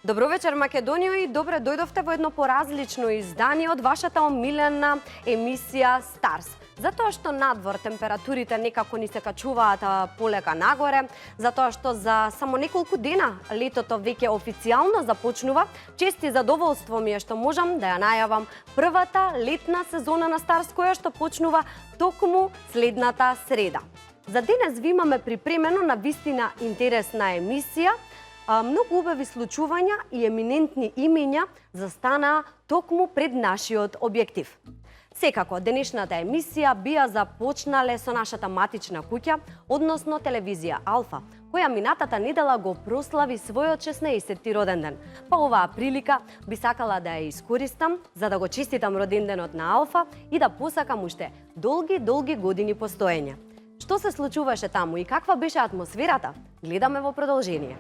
Добро вечер, Македонија, и добре дојдовте во едно поразлично издание од вашата омилена емисија Старс. Затоа што надвор температурите некако ни се качуваат полека нагоре, затоа што за само неколку дена летото веќе официјално започнува, чест и задоволство ми е што можам да ја најавам првата летна сезона на Старс, која што почнува токму следната среда. За денес ви имаме припремено на вистина интересна емисија. Многу убави случувања и еминентни имења застанаа токму пред нашиот објектив. Секако, денешната емисија бија започнале со нашата матична куќа, односно телевизија Алфа, која минатата недела го прослави својот 16-ти роден ден. Па оваа прилика би сакала да ја искористам за да го честитам роденденот на Алфа и да посакам уште долги години постоење. Што се случуваше таму и каква беше атмосферата? Гледаме во продолжение.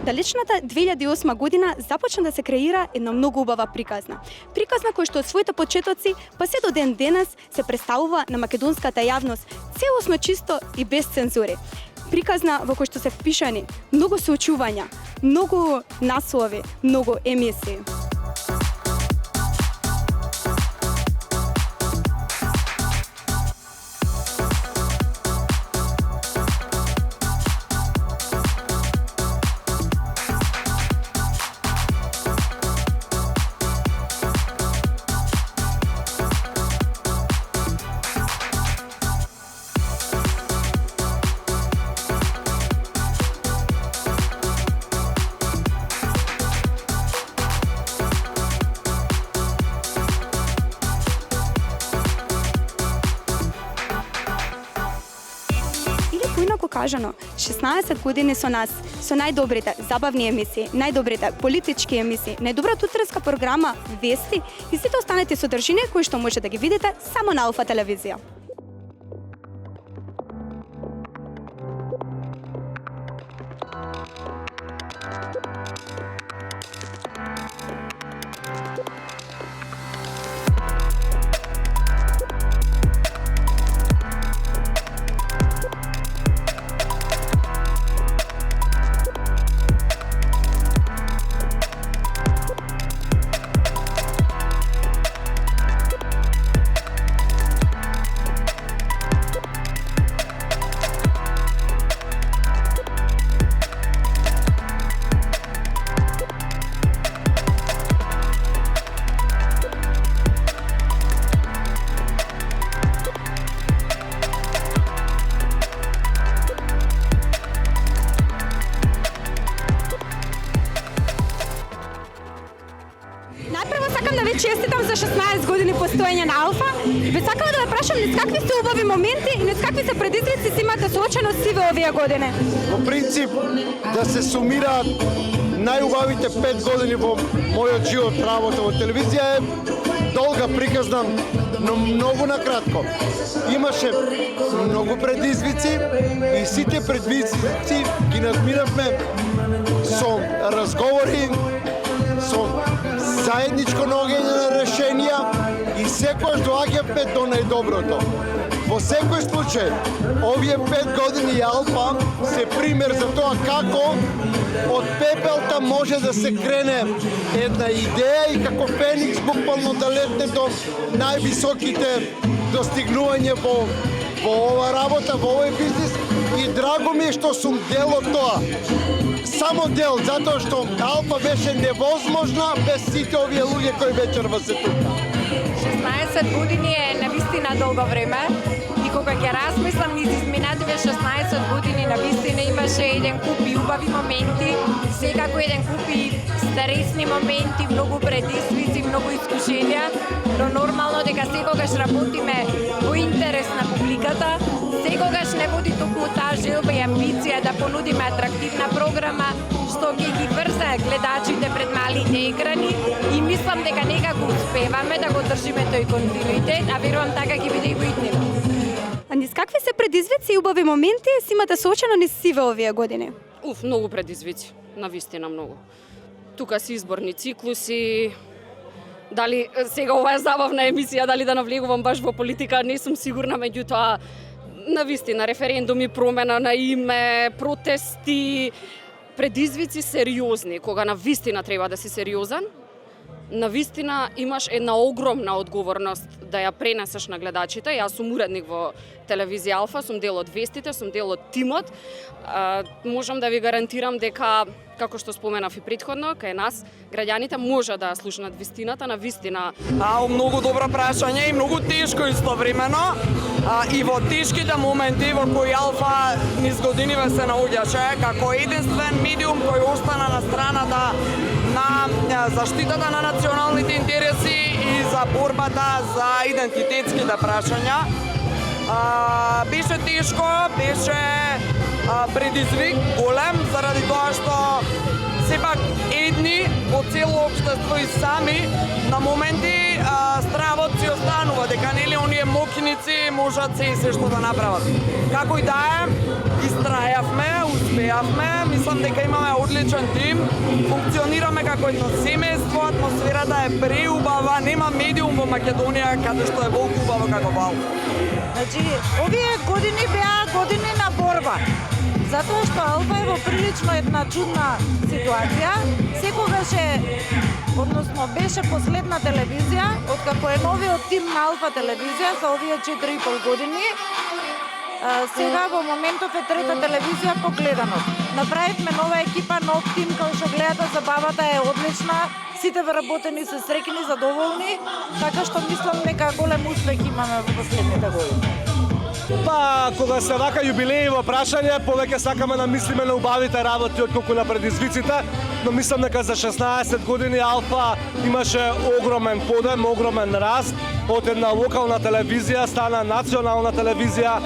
Далечната 2008 година започна да се креира една многу убава приказна. Приказна која што од своите почетоци па се до ден денес се представува на македонската јавност целосно чисто и без цензури. Приказна во која што се впишани многу соочувања, многу наслови, многу емисии. Кажано, 16 години со нас, со најдобрите забавни емисии, најдобрите политички емисии, најдобрата утренска програма, вести и сите останати содржини кои што може да ги видите само на Алфа телевизија. Честитам за 16 години постоење на Алфа. Би сакала да ве прашам низ какви се убави моменти и низ какви се предизвици си имате соочено сиве овие години? Во принцип, да се сумираат најубавите 5 години во мојот живот работа во телевизија е долга приказна, но многу накратко. Имаше многу предизвици и сите предизвици ги надминавме со разговори, со заедничко наоѓање на решенија и секојаш доаѓавме до најдоброто. Во секој случај, овие 5 години Алфа се пример за тоа како од пепелта може да се крене една идеја и како феникс буквално да летне до највисоките достигнувања во ова работа, во овој бизнис, и драго ми е што сум дел од тоа. Само дел, затоа што Алфа беше невозможна без сите овие луѓе кои вечерва се тука. 16 години е навистина долго време и кога ќе размислам низ изминативе 16 години, навистина имаше еден куп и убави моменти, секако еден куп и старесни моменти, многу предизвици, многу искушенија, но нормално дека секогаш работиме во интерес на публиката, секогаш не води токму таа желба и амбиција да понудиме атрактивна програма што ќе ги врзе гледачите пред малите екрани и мислам дека некако успеваме да го држиме тој континуитет, а верувам така ќе биде и во иднина. А низ какви се предизвици и убави моменти си имате соочено низ сиве овие години? Многу предизвици, навистина многу. Тука си изборни циклуси, дали сега ова е забавна емисија, дали да навлегувам баш во политика, не сум сигурна, меѓутоа навистина референдуми, промена на име, протести, предизвици сериозни, кога навистина треба да си сериозен, навистина имаш една огромна одговорност да ја пренесеш на гледачите. Јас сум уредник во телевизија Алфа, сум дел од вестите, сум дел од тимот. Можам да ви гарантирам дека, како што споменав и претходно, кај нас граѓаните може да слушнат вистината на вистина. Многу добро прашање и многу тешко истовремено. И во тешките моменти во кои Алфа низ годиниве се наоѓаше како единствен медиум кој остана на страната на заштитата на националните интереси и за борбата за идентитетските прашања. Беше тешко, беше предизвик голем, заради тоа што сепак едни од цело општество и сами на моменти стравот си останува, дека нели оние мокиници можат се што да направат. Како и да е, истрајавме, успеавме, мислам дека имаме одличен тим, функционираме како едно семејство, атмосферата е преубава, нема медиум во Македонија каде што е волку убаво како Алфа. Значи, овие години беа години на борба. Затоа што Алфа е во прилично една чудна ситуација. Секогаш односно беше последна телевизија, откако е новиот тим на Алфа телевизија за овие 4,5 години. Сега во моментов е трета телевизија по гледаност. Направивме нова екипа, нов тим, као што гледате забавата е одлична. Сите вработени се среќни, задоволни, така што мислам дека голем успех имаме во последните години. Кога се вака јубилеи во прашање, повеќе сакаме да мислиме на убавите работи отколку на предизвиците, но мислам дека за 16 години Алфа имаше огромен подем, огромен раст, од една локална телевизија стана национална телевизија,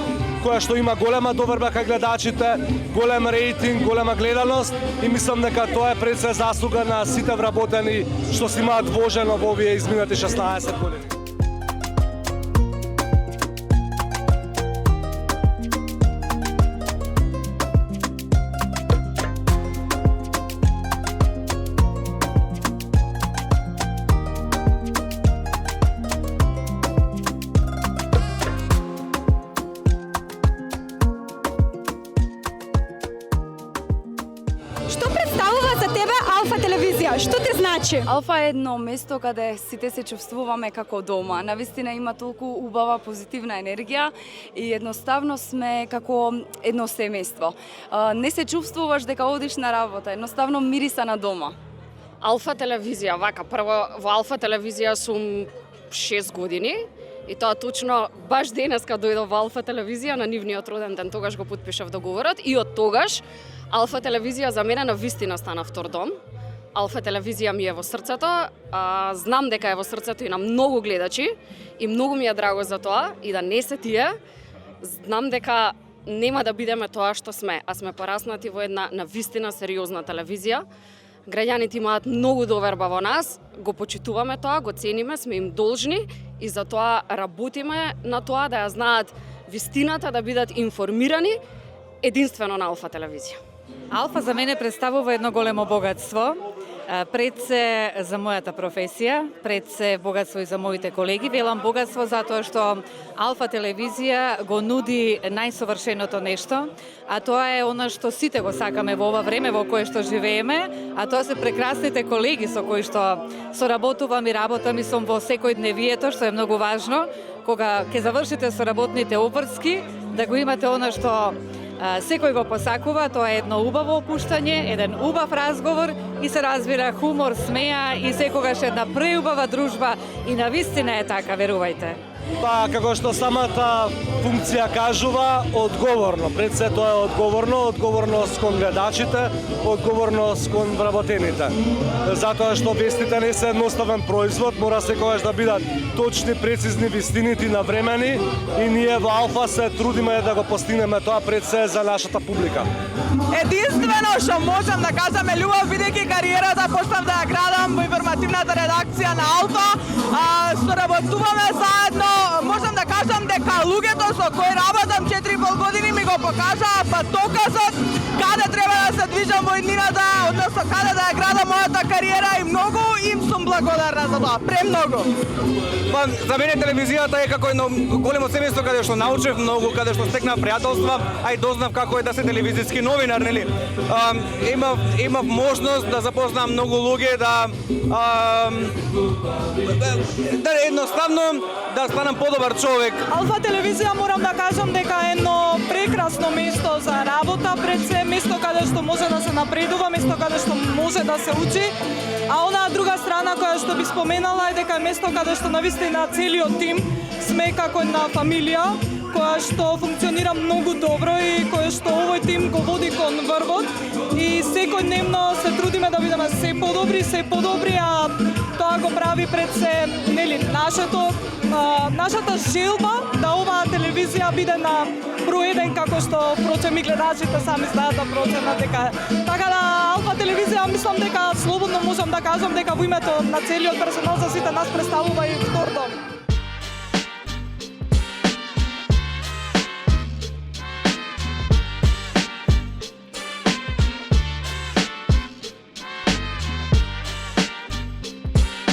која што има голема доверба кај гледачите, голем рейтинг, голема гледаност и мислам дека тоа е пред се заслуга на сите вработени што си имаат вложено во овие изминати 16 години. Што представува за тебе Алфа телевизија? Што ти значи? Алфа е едно место каде сите се чувствуваме како дома. Навистина има толку убава позитивна енергија и едноставно сме како едно семејство. Не се чувствуваш дека одиш на работа, едноставно мириса на дома. Алфа телевизија, вака, прво во Алфа телевизија сум 6 години и тоа точно баш денеска дојдов во Алфа телевизија на нивниот роден ден, тогаш го потпишав договорот и од тогаш Алфа телевизија за мене навистина стана втор дом. Алфа телевизија ми е во срцето, знам дека е во срцето и на многу гледачи и многу ми е драго за тоа и да не се тие. Знам дека нема да бидеме тоа што сме, а сме пораснати во една навистина сериозна телевизија. Граѓаните имаат многу доверба во нас, го почитуваме тоа, го цениме, сме им должни и затоа работиме на тоа да ја знаат вистината, да бидат информирани единствено на Алфа телевизија. Алфа за мене представува едно големо богатство. Пред се за мојата професија, пред се богатство и за моите колеги. Велам богатство затоа што Алфа телевизија го нуди најсовршеното нешто, а тоа е она што сите го сакаме во ова време во кое што живееме, а тоа се прекрасните колеги со кои што соработувам и работам и сум во секојдневието, што е многу важно, кога ќе завршите со работните обврски, да го имате она што секој го посакува, тоа е едно убаво опуштање, еден убав разговор и се разбира хумор, смеа и секогаш една преубава дружба и навистина е така, верувајте. Како што самата функција кажува, одговорно. Пред се тоа е одговорно, одговорност кон гледачите, одговорност кон вработените. Затоа што вестите не се едноставен производ, мора секогаш да бидат точни, прецизни вистините на времени и ние во Алфа се трудиме да го постигнеме тоа пред се за нашата публика. Единствено што можам да кажам е љубов, бидејќи кариерата почнав да ја градам во информативната редакција на Алфа, соработуваме заедно. Можам да кажам дека луѓето со кои работам 4,5 години ми го покажаа патоказот каде треба да се движам во иднината, односно со каде да ја града мојата кариера и многу им сум благодарна за тоа, премногу. Па, за мене телевизијата е како едно големо семејство каде што научев многу, каде што стекнав пријателства, а и дознав како е да се телевизиски новинар, нели? Имав можност да запознам многу луѓе, да едноставно да станам подобар човек. Алфа телевизија морам да кажам дека е едно прекрасно место за работа, пред се место каде што може да се напредува, место каде што може да се учи, а онаа друга страна која што би споменала е дека е место каде што навистина целиот тим сме како една фамилија која што функционира многу добро и која што овој тим го води кон врвот и секојдневно се трудиме да бидеме се подобри, а тоа го прави пред се, нели, нашата желба да оваа телевизија биде на број 1 како што впрочем и гледачите сами знаат да проценат дека така да Алфа телевизија мислам дека слободно можам да кажам дека во името на целиот персонал за сите нас представува и втор дом.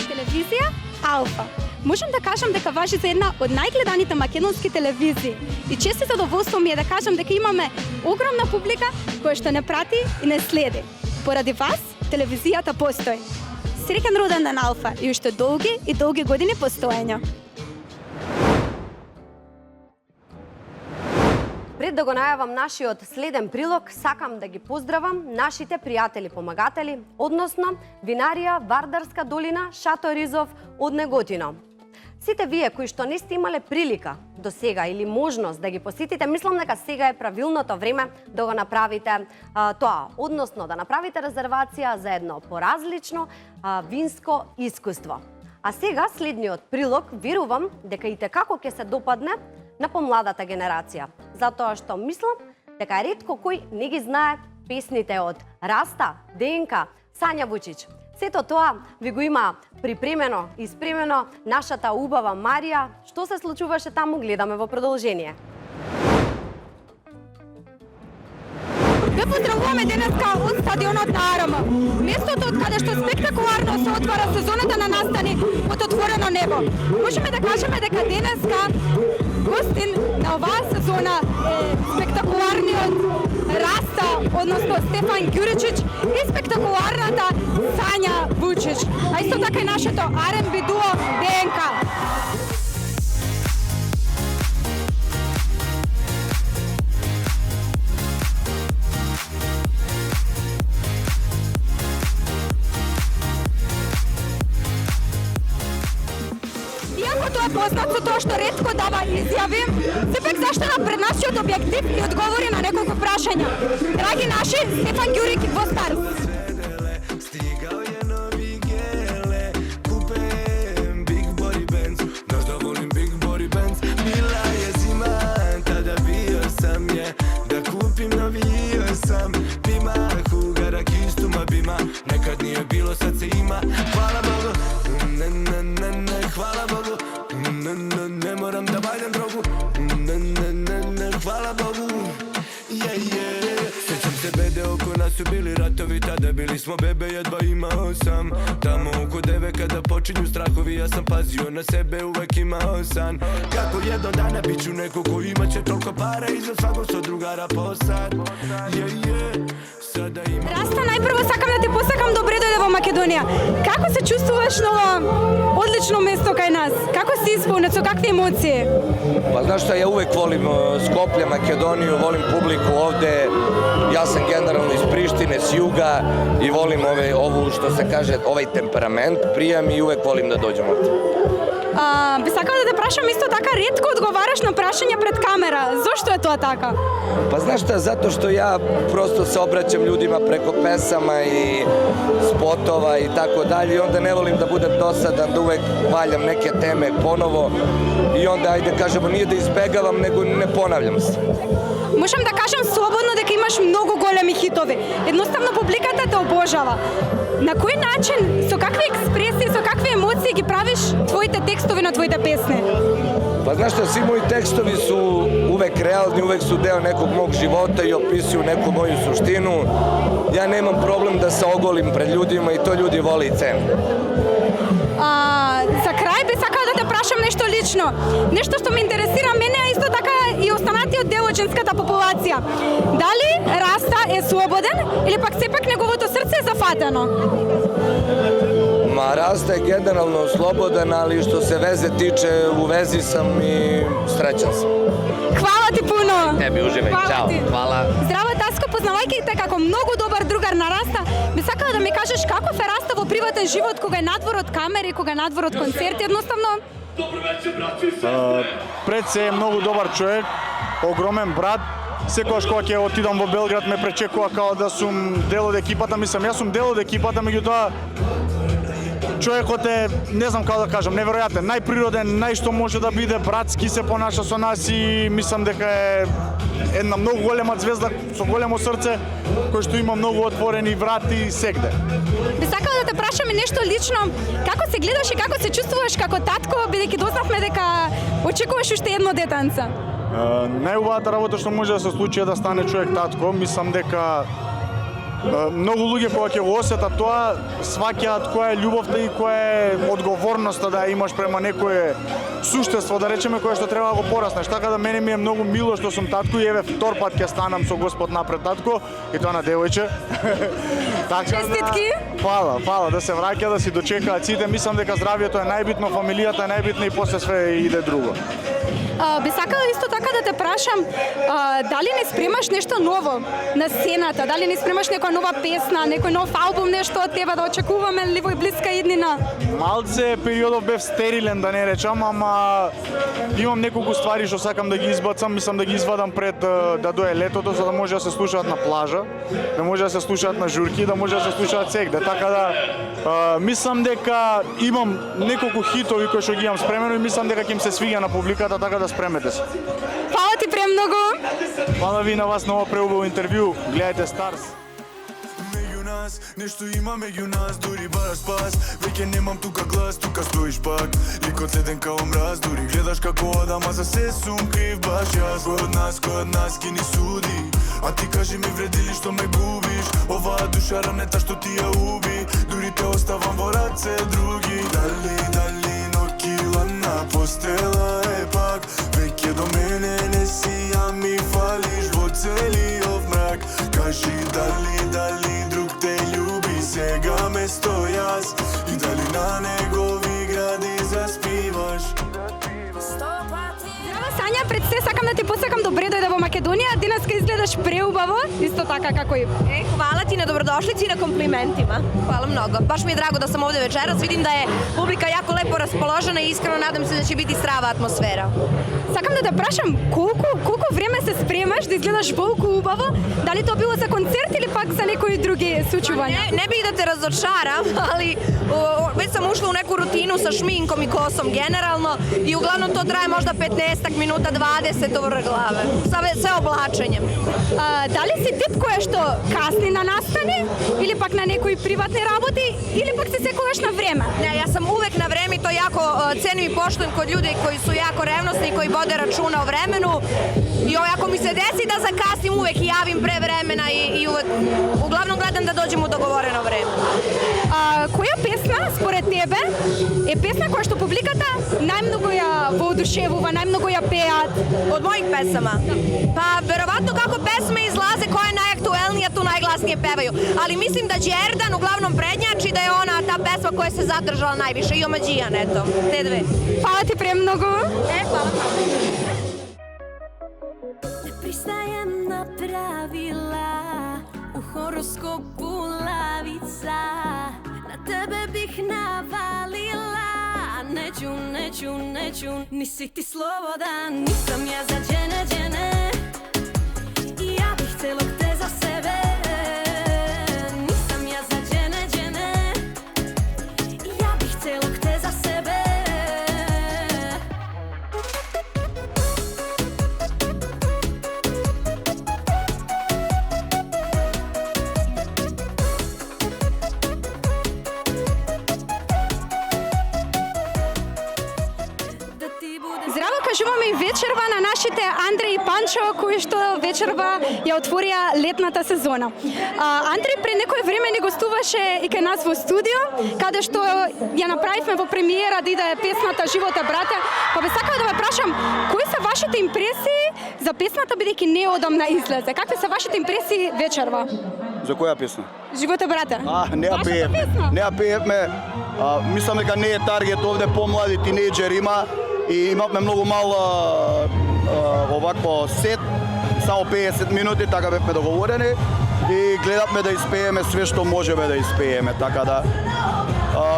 Телевизија Алфа. Можам да кажам дека важи за една од најгледаните македонски телевизии. И чест и задоволство ми е да кажам дека имаме огромна публика која што не прати и не следи. Поради вас, телевизијата постои. Среќен роден ден Алфа и уште долги години постоење. Пред да го најавам нашиот следен прилог, сакам да ги поздравам нашите пријатели помагатели, односно Винарија Вардарска долина Шато Ризов од Неготино. Сите вие кои што не сте имале прилика до сега или можност да ги посетите, мислам дека сега е правилното време да го направите тоа, односно да направите резервација за едно поразлично винско искуство. А сега следниот прилог верувам дека и како ќе се допадне на помладата генерација, затоа што мислам дека ретко кој не ги знае песните од Раста, ДНК, Сања Вучич. Сето тоа ви го има припремено и спремено нашата убава Марија. Што се случуваше таму, гледаме во продолжение. Ве поздравуваме денеска од стадионот на Арама. Местото од каде што спектакуларно се отвара сезоната на настани под отворено небо. Можеме да кажеме дека денеска гостин на оваа сезона е спектакуларниот Раста, односно Стефан Ѓуричич и спектакуларната Сања Вучич, а исто така и нашето R&B дуо ДНК. Иако тоа е познат со тоа што ретко дава изјави, сепак заштана пред нашиот објектив и одговори на неколку прашања. Драги наши, Стефан Ѓурик во Старс. Nekad nije bilo, sad se ima. Hvala Bogu, hvala Bogu. Ne moram da valjam drogu. Hvala Bogu. Sjećam se bede, oko nas su bili ratovi. Tada bili smo bebe, jedva imao sam. Tamo oko 9 kada počinju strahovi, ja sam pazio na sebe, uvek imao san. Kako jednog dana bit ću neko ko imat će toliko para i za svakog svog drugara posad. Раста, најпрво сакам да ти посакам добре дојде во Македонија. Како се чувствуваш на ова одлично место кај нас? Како си исполнет, со какви емоции? Pa znaš šta, ja uvek volim Skoplje, Makedoniju, volim publiku ovde. Ja sam generalno iz Prištine, s juga i volim ovu, što se kaže, ovaj temperament. Prija mi i uvek volim da dođem ovde. Би сакала да те прашам исто така, ретко одговараш на прашања пред камера. Зошто е тоа така? Pa znaš šta, zato što ja prosto se obraćam ljudima preko pesama i spotova i tako dalje i onda ne volim da budem dosadan, da uvek valjam neke teme ponovo i onda, ajde kažemo, nije da izbegavam, nego ne ponavljam se. Можам да кажам слободно дека имаш многу големи хитови. Едноставно публиката те обожава. На кој начин, со какви експресии, со какви емоции ги правиш твоите текстови на твоите песни? Pa znaš šta, svi moji tekstovi su uvek realni, uvek su deo nekog mog života i opisuju neku moju suštinu. ja nemam problem da se ogolim pred ljudima i to ljudi vole i cene. За крај би сакала да те прашам нешто лично. Нешто што ме интересира мене, а исто така и останатиот дел од женската популација. Дали Раста е слободен или пак сепак неговото срце е зафатено? Ma Rasta je generalno slobodan, ali što se veze tiče, u vezi sam i srećan sam. Хвала ти пуно! Теби уживај, чао, хвала. Здраво, Таско, познавајќи те како многу добар другар на Раста, би сакала да ми кажеш каков е Раста во приватен живот, кога е надвор од камери, кога е надвор од концерти, едноставно? Пред се е многу добар човек, огромен брат. Секогаш кога ќе отидам во Белград ме пречекува као да сум дел од екипата, мислам, јас сум дел од екипата, меѓутоа човекот е, не знам како да кажам, неверојатен, најприроден, најшто може да биде, братски се понаша со нас и мислам дека е една многу голема звезда со големо срце, кој што има многу отворени врати сегде. Би сакала да те прашам и нешто лично, како се гледаш и како се чувствуваш како татко, бидејќи дознавме дека очекуваш уште едно детенце? Најубавата работа што може да се случи е да стане човек татко. Мислам дека многу луѓе кога ќе го осетат тоа, сваќаат која е љубовта и која е одговорноста да имаш према некое суштество, да речеме, кое што треба да го пораснеш. Така да мене ми е многу мило што сум татко и еве втор пат ќе станам со Господ напред татко, и тоа на девојче. Честитки! Фала, да се враќа, да си дочекаат сите. Мислам дека здравието е најбитно, фамилијата е најбитна и после све иде друго. Би сакала исто така да те прашам, дали не спремаш нешто ново на сцената, дали не спремаш некоја нова песна, некој нов албум, нешто од тебе да очекуваме ли во блиска иднина? Малце периодов бев стерилен, да не речам, ама имам неколку ствари што сакам да ги избацам, мислам да ги извадам пред да дое летото, за да може да се слушаат на плажа, да може да се слушаат на журки, да може да се слушаат сегде. Така да мислам дека имам неколку хитови кои што ги имам спремено и мислам дека ќе им се свиѓа на публиката, така да спремете се. Фала ти премногу! Фала ви на вас на ова преубаво интервју. Гледајте Старс. Нешто има меѓу нас, дури бараш спас. Веќе немам тука глас, тука стоиш пак. Ликот следен као мраз, дури гледаш како одам, а за се сум крив баш јас. Кој од нас ки ни суди, а ти кажи ми вреди ли што ме губиш. Оваа душа ранета што ти ја уби, дури те оставам во раце други. Дали нокила на постела е пак. Веќе до мене не си, а ми фалиш во целиот мрак. Кажи дали друг те љуби сега место јас и дали на негови гради заспиваш. Здраво, Сања, пред се сакам да ти посакам добре дојде во Македонија. Денеска изгледаш преубаво, исто така како и... Hvala ti na dobrodošlici i na komplimentima. Hvala mnogo. Baš mi je drago da sam ovde večeras. Vidim da je publika jako lepo raspoložena i iskreno nadam se da će biti strava atmosfera. Сакам да те прашам, колку време се спремаш да изгледаш волку убаво? Дали тоа било за концерт или пак за некои други случувања? Ne bih da te razočaram, ali već sam ušla u neku rutinu sa šminkom i kosom generalno i uglavnom to traje možda 15 minuta, 20 do vrh glave. Sve oblačenjem. Дали си тип која што касни на настани или пак на некои приватни работи или пак си секогаш на време? Ne, ja sam uvek na vreme i to jako cenim i poštujem kod ljudi koji su jako revnosni i koji vode računa o vremenu. I ako mi se desi da zakasnim, uvek javim pre vremena i uvek, uglavnom gledam da dođem u dogovoreno vreme. Која песна, според тебе, е песна која што публиката најмногу ја воодушевува, најмногу ја пеат? Od mojih pesama? Pa, verovatno kako pesme izlaze, koja je najaktuelnija, tu najglasnije pevaju. Ali mislim da Đerdan uglavnom prednjači, da je ona ta pesma koja se zadržala najviše. I Omađijan, eto, te dve. Hvala ti premnogo. Hvala. Ne pristajem na pravila, u horoskopu lavica. Na tebe bih navalila, neću, nisi ti slobodan. Nisam ja za džene, i ja bih celog te za sebe. Nisam ja za džene, i ja bih celog te za sebe. Здраво, кажуваме и вечерва на нашите Андреј и Панчо, кои што вечерва ја отворија летната сезона. Андреј пред некој време ни гостуваше и кај нас во студио, каде што ја направивме во премиера да иде песната Животе брате. Па бе сакав да ве прашам, кои се вашите импресии за песната бидејќи не одамна излезе? Какви се вашите импресии вечерва? За која песна? Животе брате. Не ја пеевме. Мислам дека не е таргет овде, помлади тинејџери има и имавме многу мал овакво сет, само 50 минути, така бевме договорени и гледавме да испееме све што можеме да испееме, така да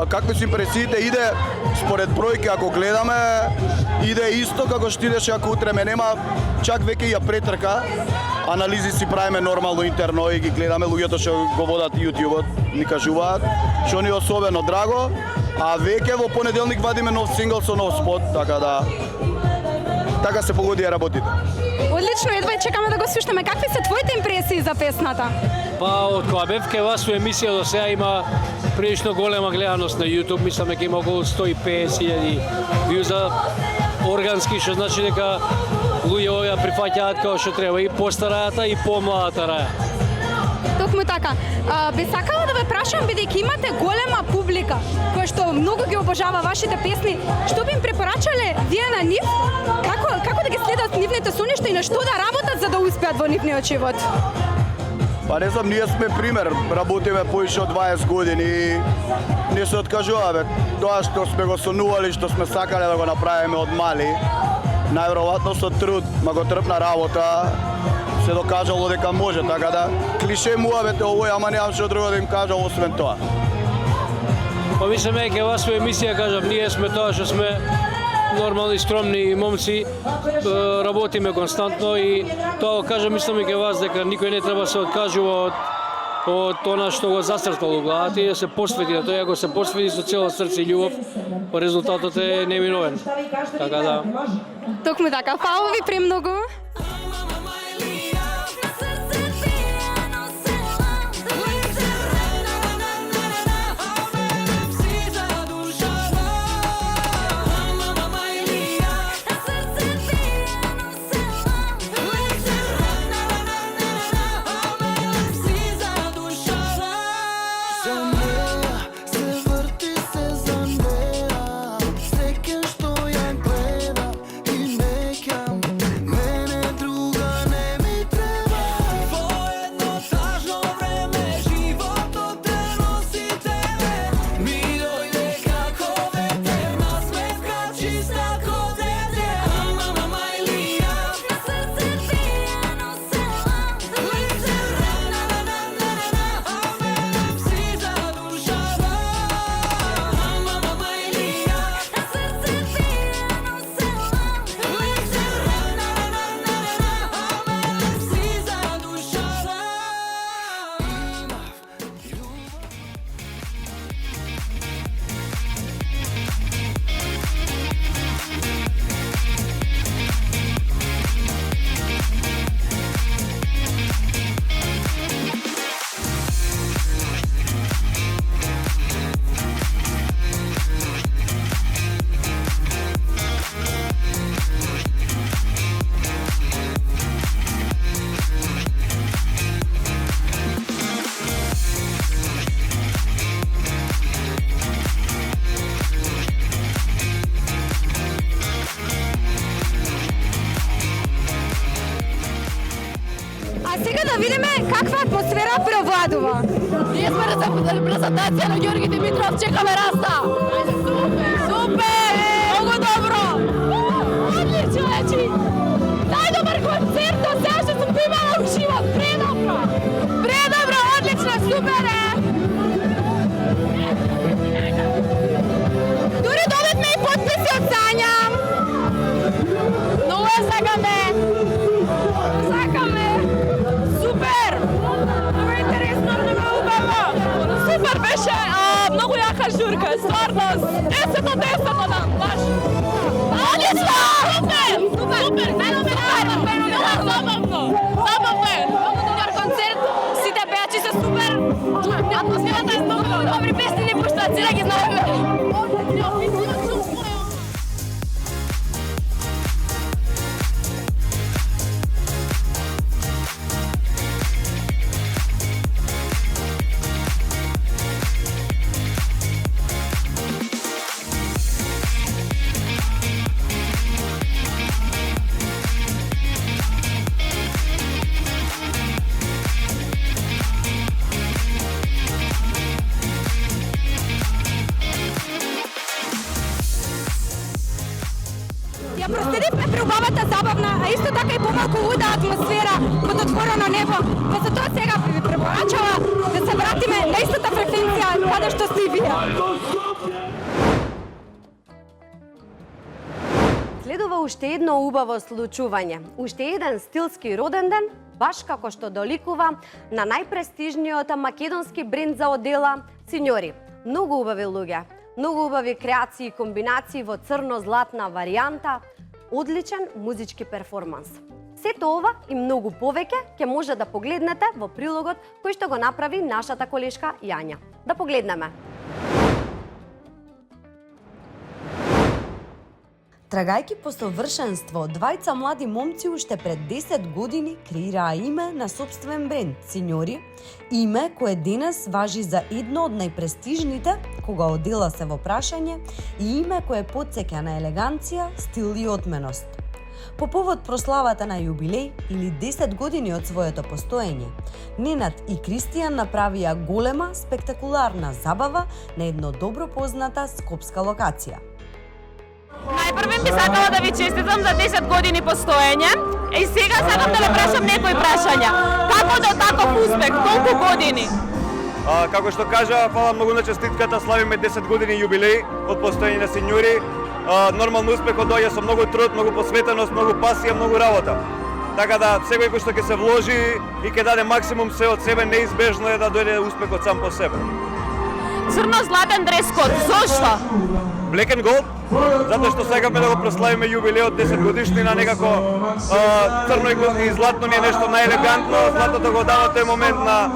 какви се импресиите иде според бројки, ако гледаме иде исто како што идеше ако утре ме нема, чак веќе ја претрка. Анализи си правиме нормално интерно и ги гледаме луѓето што го водат YouTube-от, ни кажуваат што ни е особено драго, а веќе во понеделник вадиме нов сингл со нов спот, така се погодија работите. Одлично, едва чекаме да го слушнеме. Какви се твоите импресии за песната? Па од кога бев кај вас во емисија до сега има прилично голема гледаност на YouTube, мислам дека има околу 150.000 вјуза органски, што значи дека луѓе ја прифаќаат како што треба и постарајата и помладата раја. Токму така. Би сакала да ве прашам, бидејќи имате голема публика која што многу ги обожава вашите песни, што би им препорачале вие на нив? Како да ги следат нивните соништа и на што да работат за да успеат во нивниот живот? Па не знам, ние сме пример, работиме повеќе од 20 години и не се откажуваме. Тоа што сме го сонували, што сме сакале да го направиме од мали, најверојатно со труд, многотрпна работа, се докажало дека може, така да клише муавете овој, ама немам што друго да им кажам освен тоа. Па мислам дека вас во емисија кажам, ние сме тоа што сме нормални, скромни момци, работиме константно и тоа кажам, мислам дека вас дека никој не треба се откажува од тоа што го застартало главата и да се посвети на тоа, ако се посвети со цело срце и љубов, резултатот е неминовен. Така да. Токму така. Фала ви премногу. Да видиме каква атмосфера преовладува. Ние сме на презентација на Ѓорги Димитров, чекаме Раста. Супер! Многу добро! Одлично, значи, најдобар концерт до сега што сум имала уживо. Предобро! Предобро, одлично, супер е! Дури добивме и подписи од Сања. Многу ја сакаме. Сакаме. Супер! Много интересно, много убаво. Супер беше, многу јака журка, стварно 10 од 10 нам, баш. Одлично! Супер! Супер! Феноменално! Забавно! Забавно е! Много добар концерт, сите пејачи се супер. Атмосферата е многу добри песни ни пуштаат, си да ги знаеме. атмосфера под отворено небо, да се тоа сега ви препорачава да се вратиме на истата фреквенција каде што сте и вие. Следува уште едно убаво случување, уште еден стилски роден ден, баш како што доликува на најпрестижниот македонски бренд за одела Синьори. Многу убави луѓе, многу убави креации и комбинации во црно-златна варијанта, одличен музички перформанс. Сето ова и многу повеќе ќе може да погледнете во прилогот кој што го направи нашата колешка Јања. Да погледнеме. Трагајки по совршенство, двајца млади момци уште пред 10 години креираа име на собствен бренд Синьори, име кое денес важи за едно од најпрестижните кога одела се во прашање и име кое потсеќа на елеганција, стил и отменост. По повод прославата на јубилеј или 10 години од своето постоење, Ненад и Кристијан направија голема, спектакуларна забава на едно добро позната скопска локација. Најпрвен би сакала да ви честитам за 10 години постоење и сега сакам да ве прашам некои прашања. Како до таков успех, толку години? Како што кажа, фала многу на честитката, славиме 10 години јубилеј од постоење на Синьори. Нормално успехот доаѓа со многу труд, многу посветеност, многу пасија, многу работа. Така да секој кој што ќе се вложи и ќе даде максимум се од себе, неизбежно е да дојде успехот сам по себе. Црно-златен дрес-код, зошто? Black and Gold, затоа што сакаме да го прославиме јубилеот 10 годишнина, некако црно и златно ни е нешто најелегантно, златото го дава тој момент на,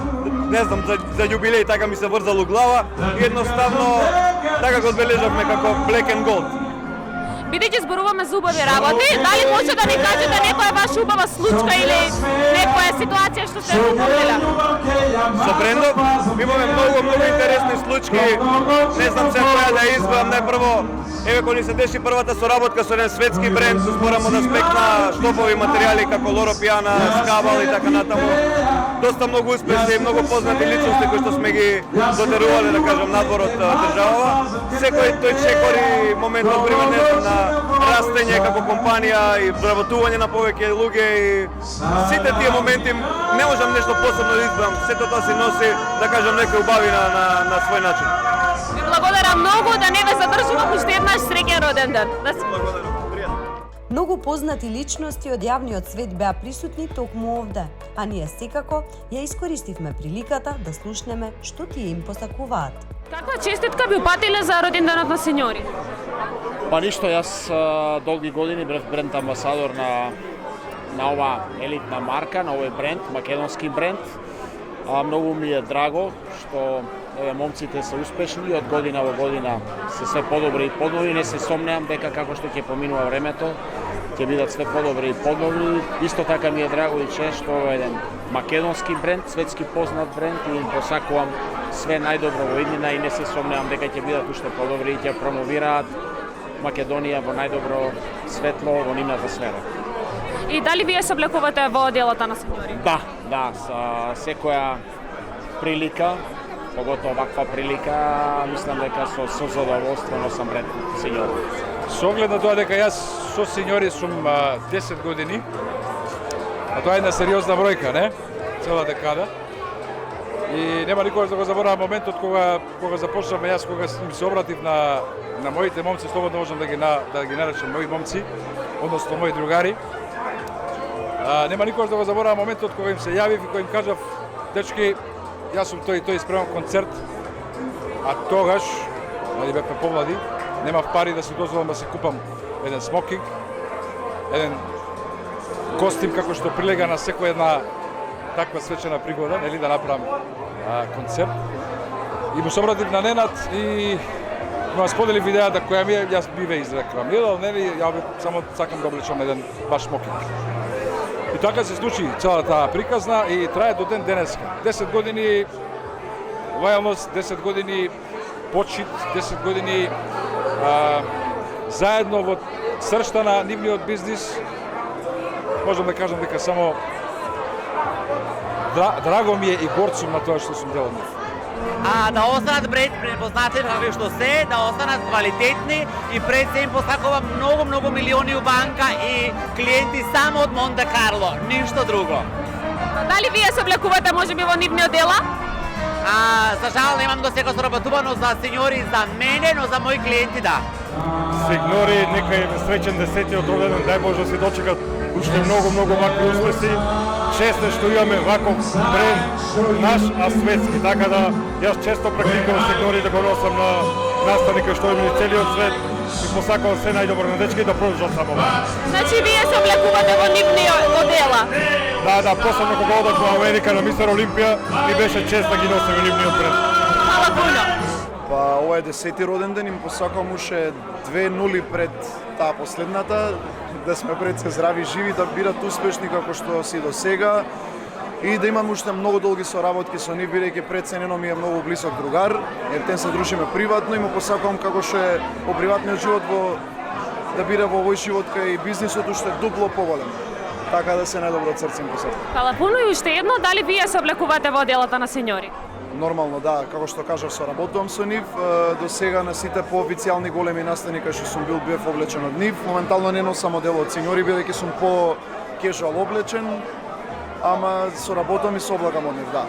не знам, за јубилеј, така ми се врзало глава и едноставно така го одбележавме како Black and Gold. Бидејќи зборуваме за убави работи, дали може да ни кажете некоја ваша убава случка или некоја ситуација што се помнила? Со брендов имаме многу интересни случаи. Не знам се која да избавам. Најпрво, еве кога ни се деши првата соработка со еден светски бренд со зборам од аспект на штопови материјали како Лоро Пиана, Скабал и така натаму. Доста многу успешни и многу познати личности кои што сме ги дотерувале, да кажам, надвор од државава. Секој тој чекори моментот пример на растење како компанија и вработување на повеќе луѓе и сите тие моменти не можам нешто посебно да избавам. Сето тоа се носи, да кажам, некои убави на свој начин. Ви благодарам многу, да не ве задржувам уште еднаш среќен роден ден. Многу познати личности од јавниот свет беа присутни токму овде, а ние секако ја искористивме приликата да слушнеме што тие им посакуваат. Каква честитка би упатиле за роденденот на Синьори? Па ништо, јас долги години бев бренд амбасадор на ова елитна марка, на овој бренд, македонски бренд. Многу ми е драго што момците се успешни и од година во година се све подобри и подобри. Не се сомнеам дека како што ќе поминува времето, ќе бидат све подобри и подобри. Исто така ми е драго и чест што е еден македонски бренд, светски познат бренд и им посакувам све најдобро во иднина и не се сомнеам дека ќе бидат уште подобри и ќе промовираат Македонија во најдобро светло во нивната сфера. И дали вие се облекувате во оделата на Синьори? Да, со секоја прилика, поготово ваква прилика, мислам дека со задоволство носам бренд Синьори. Со оглед на тоа дека јас со Синьори сум 10 години, а тоа е една сериозна бројка, не? Цела декада. И нема никогаш да го заборавам моментот кога започнавме јас, кога им се обратив на моите момци, слободно можам да ги наречам мои момци, односно мои другари. Нема никогаш да го заборавам моментот кога им се јавив и кога им кажав: дечки, јас сум тој спремам концерт, а тогаш, нали бевме помлади, немав пари да си дозволам да си купам еден смокинг, еден костим како што прилега на секоја една таква свечена пригода, нели, да направам концерт. И му се обратив на Ненад и ма споделив идејата која ми е, јас би ве изрекламирал, нели, ја само сакам да облечам еден баш смокинг. И така се случи целата таа приказна и трае до ден денеска. 10 години лојалност, 10 години почит, 10 години заедно во сршта на нивниот бизнис. Можам да кажам дека само драго ми е и горд сум на тоа што сум дел од нив. да останат препознати како што се, да останат квалитетни и пред се им посакувам многу милиони у банка и клиенти само од Монте Карло, ништо друго. Дали вие се облекувате можеби во нивниот дела? За жал немам до сега соработувано за сеньори за мене, но за мои клиенти да. Сигнори, нека им е среќен 10-тиот роденден, дај Боже да се дочекат уште многу вакви успеси. Често што имаме ваков бренд наш, а светски, така да јас често практикувам сигнори да го носам на настаника што има целиот свет и посакувам се најдобро на дечки да продолжат само. Значи вие се облекувате во нивниот дела? Да, посебно кога одат во Америка на Мистер Олимпија, ми беше чест да ги носам во нивниот бренд. Фала пуно. Па ова е 10-ти роден ден, им посакувам уште 2 нули пред таа последната, да сме пред се здрави живи, да бидат успешни како што си до сега и да имам уште многу долги соработки со нив, бидејќи преценено ми е многу блисок другар, ептен се дружиме приватно и му посакувам како што е во приватниот живот да биде во овој живот кај бизнисот уште дупло поголем. Така да се најдобро од срце им посакувам. Фала пуно и уште едно, дали вие се облекувате во делата на сеньори? Нормално, да, како што кажав, соработувам со нив. До сега на сите поофицијални големи настани кај што сум бев облечен од нив. Моментално не носам одело од сеньори, бидејќи сум по-кежуал облечен, ама соработувам и се облагам од нив, да.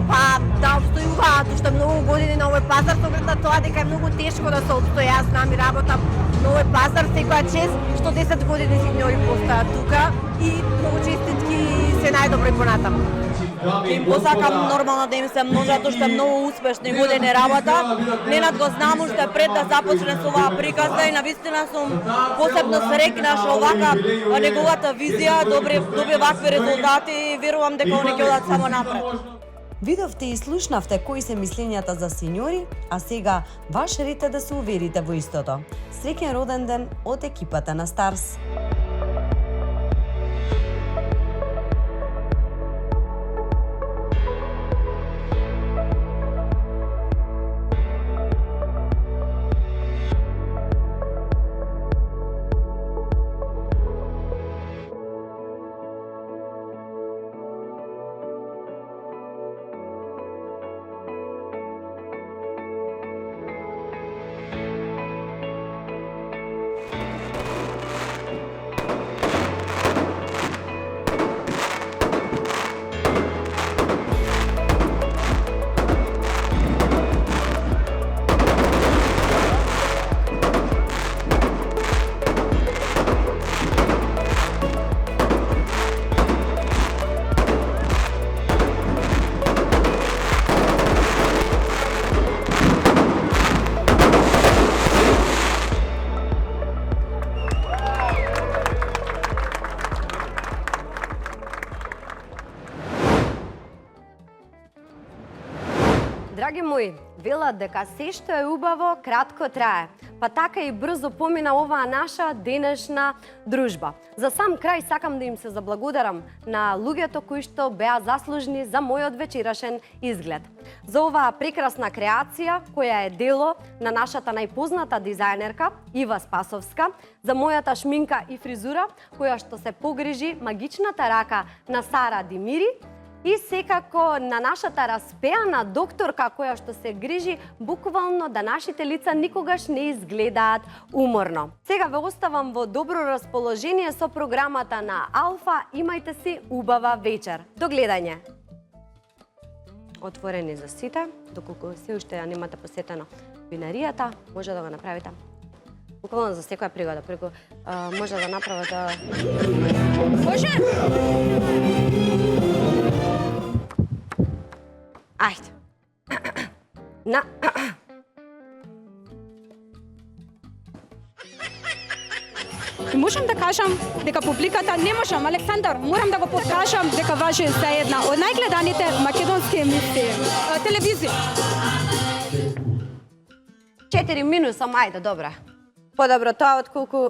Па да обстојуваат уште многу години на овој пазар, со оглед на тоа дека е многу тешко да се обстои. Јас знам и работам на овој пазар секоја чест, што 10 години сеньори постојат тука и многу честитки се најдобро и понатаму. Им посакам нормално да им се множат уште многу успешни години работа. Ненад го знам уште пред да започне со оваа приказна и навистина сум посебно среќна што овака неговата визија доби вакви резултати и верувам дека они ќе одат само напред. Видовте и слушнавте кои се мислењата за сеньори, а сега ваш ред е да се уверите во истото. Среќен роден ден од екипата на Старс. Драги мои, велат дека се што е убаво, кратко трае. Па така и брзо помина оваа наша денешна дружба. За сам крај сакам да им се заблагодарам на луѓето кои што беа заслужни за мојот вечерашен изглед. За оваа прекрасна креација, која е дело на нашата најпозната дизајнерка Ива Спасовска, за мојата шминка и фризура, која што се погрижи магичната рака на Сара Димири, и секако на нашата распеана докторка која што се грижи буквално да нашите лица никогаш не изгледаат уморно. Сега ве оставам во добро расположение со програмата на Алфа. Имајте си убава вечер. До гледање. Отворени за сите, доколку се уште ја немате посетено винаријата, може да го направите. Буквално за секоја пригода, може да направите... Може! Ајде. На... И можам да кажам дека публиката, не можам, Александар, морам да го покажам дека важи за една од најгледаните македонски емисии. Телевизија. 4 минуса, ајде, добра. Подобро тоа отколку